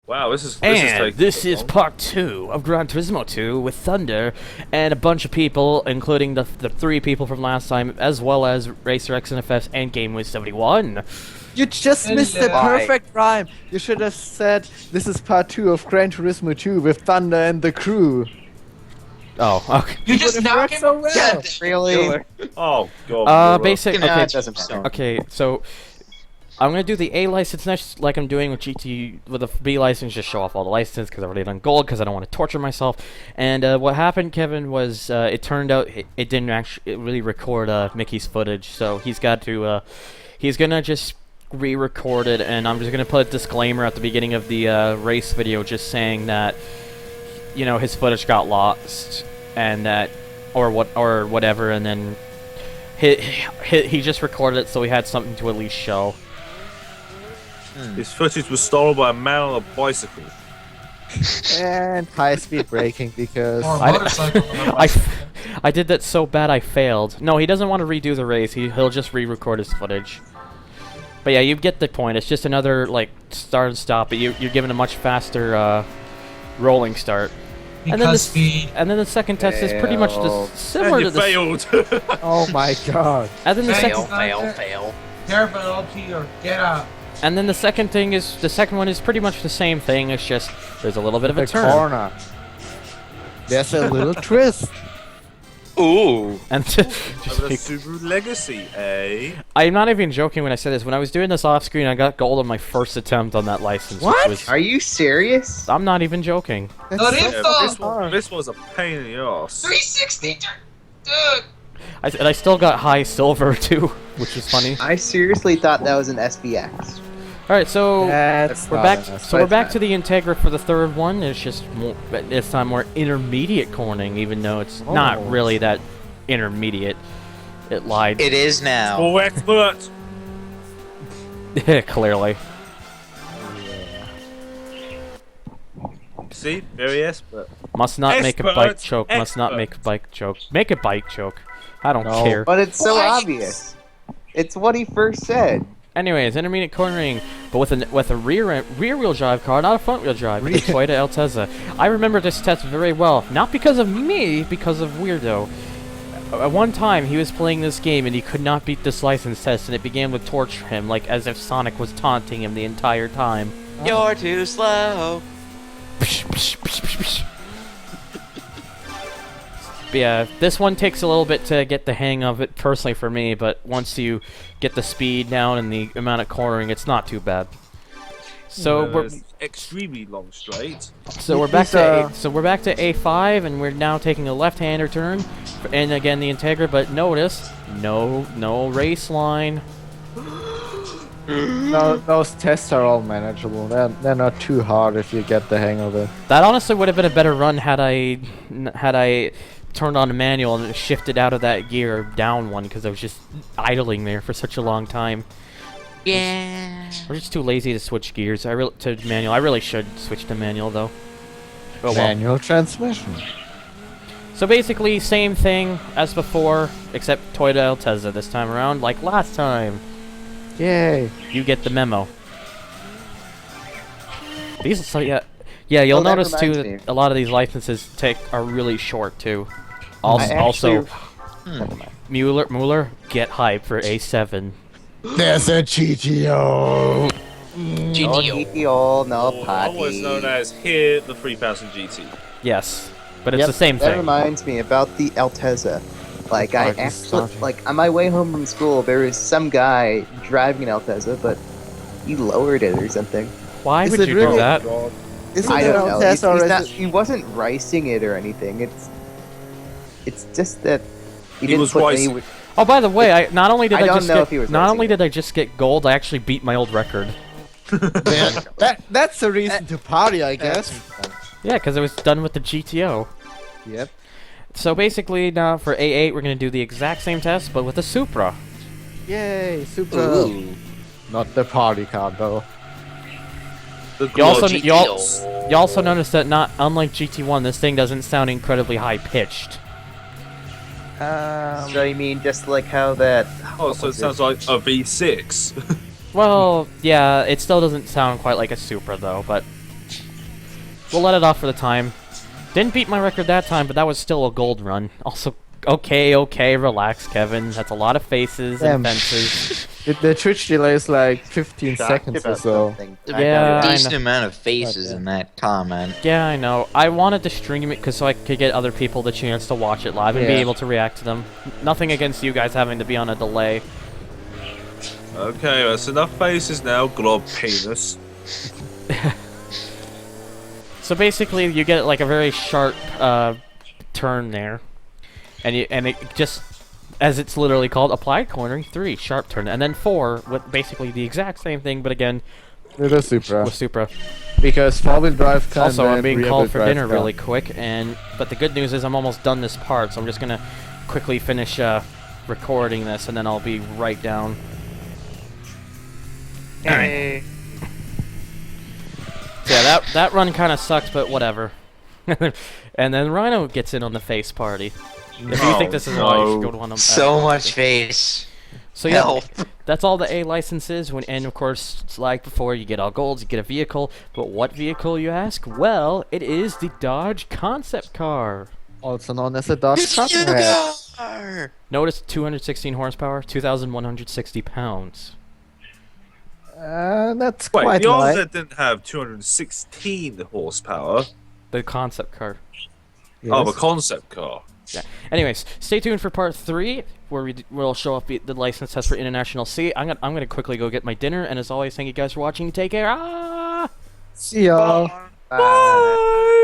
Wow, this is This is part 2 of Gran Turismo 2 with Thunder and a bunch of people, including the 3 people from last time, as well as Racer X NFS and GameWiz 71. You just missed the perfect rhyme. You should have said this is part 2 of Gran Turismo 2 with Thunder and the crew. Oh, okay. You just knocked him so well. dead. Really? Oh god. Okay, so I'm gonna do the A license next, like I'm doing with GT with the B license. Just show off all the license because I've already done gold because I don't want to torture myself. And what happened, Kevin, was it turned out it didn't actually really record Mickey's footage, so he's got to he's gonna just re-record it, and I'm just gonna put a disclaimer at the beginning of the race video, just saying that his footage got lost and that or whatever, and then he just recorded it so he had something to at least show. His footage was stolen by a man on a bicycle. And high-speed braking because... Or a motorcycle on a bicycle. I did that so bad I failed. No, he doesn't want to redo the race. He'll just re-record his footage. But yeah, you get the point. It's just another, like, start and stop, but you're given a much faster rolling start. Because speed. And then the second test is pretty much similar to the... failed! Oh my god. And then the Fail. Terrible LP or get up. And then the second one is pretty much the same thing. It's just there's a little bit of a turn. Corner. There's a little twist. Ooh. And Over the Subaru Legacy, eh? I'm not even joking when I say this. When I was doing this off screen, I got gold on my first attempt on that license. What? Are you serious? I'm not even joking. This was a pain in the ass. 360, dude. I still got high silver too, which is funny. I seriously thought that was an SBX. All right, so That's we're not back. an So we're back to the Integra for the third one. It's just this time more intermediate cornering, even though it's not really that intermediate. It lied. It is now. Oh, expert! Clearly. See? Very expert. Must not make a bike Expert. joke. Must not make a bike joke. Make a bike joke. I don't care. But it's so obvious. It's what he first said. Anyways, intermediate cornering, but with a rear wheel drive car, not a front wheel drive. With the Toyota Altezza. I remember this test very well, not because of me, because of Weirdo. At one time, he was playing this game and he could not beat this license test, and it began to torture him, like as if Sonic was taunting him the entire time. You're too slow. But yeah, this one takes a little bit to get the hang of it, personally for me, but once you get the speed down and the amount of cornering, it's not too bad. So we're extremely long straight. So we're back to A5, and we're now taking a left-hander turn, and again the Integra. But notice, no race line. No, those tests are all manageable. They're not too hard if you get the hang of it. That honestly would have been a better run had I turned on a manual and shifted out of that gear down one, because I was just idling there for such a long time. Yeah. We're just too lazy to switch gears. To manual. I really should switch to manual though. Oh, well. Manual transmission. So basically, same thing as before, except Toyota Altezza this time around, like last time. Yay. You get the memo. You'll notice too that a lot of these licenses are really short too. Also, Mueller, get hype for A7. There's a GTO. GTO, no potty. Always known as here the 3000 GT. Yes, but it's the same That thing. reminds me about the Altezza. Like on my way home from school, there was some guy driving an Altezza, but he lowered it or something. Why Is would it you really? do that? Isn't I it don't know. Altezza or is it... He wasn't ricing it or anything. It's just that he didn't was put ricing. any. Oh, by the way, not only did I I just get gold, I actually beat my old record. That's the reason to party, I guess. Yeah, because I was done with the GTO. Yep. So basically, now for A8, we're going to do the exact same test, but with a Supra. Yay, Supra. Not the party car, though. You also notice that unlike GT1, this thing doesn't sound incredibly high-pitched. So you mean just like how that... Oh, so it sounds like a V6. Well, yeah, it still doesn't sound quite like a Supra, though, but we'll let it off for the time. Didn't beat my record that time, but that was still a gold run. Also, okay, relax, Kevin. That's a lot of faces and fences. The Twitch delay is like 15 Shocked seconds or about so. something. Yeah, I Decent know. amount of faces in that comment. Yeah, I know. I wanted to stream it so I could get other people the chance to watch it live and be Yeah. able to react to them. Nothing against you guys having to be on a delay. Okay, that's enough faces now, glob penis. So basically, you get like a very sharp turn there, and it just, as it's literally called, applied cornering 3, sharp turn, and then 4 with basically the exact same thing, but again With a Supra. with Supra. Because 4-wheel drive can Also, I'm being rear-wheel called for drive dinner can. really quick, but the good news is I'm almost done this part, so I'm just gonna quickly finish recording this, and then I'll be right down. Alright. So yeah, that run kind of sucks, but whatever. And then Rhino gets in on the face party. If you think this is all, you should go to one of them. So much face. So yeah, Help. that's all the A licenses. And of course, it's like before, you get all golds, you get a vehicle. But what vehicle, you ask? Well, it is the Dodge Concept Car. Also known as a Dodge Copperhead. Car. Notice 216 horsepower, 2,160 pounds. That's Wait, quite the light. Onset didn't have 216 horsepower. The concept car. Oh, the Yes. concept car. Yeah. Anyways, stay tuned for part 3, where we'll show off the license test for International C. I'm gonna quickly go get my dinner, and as always, thank you guys for watching. Take care. Ah! See y'all. Bye.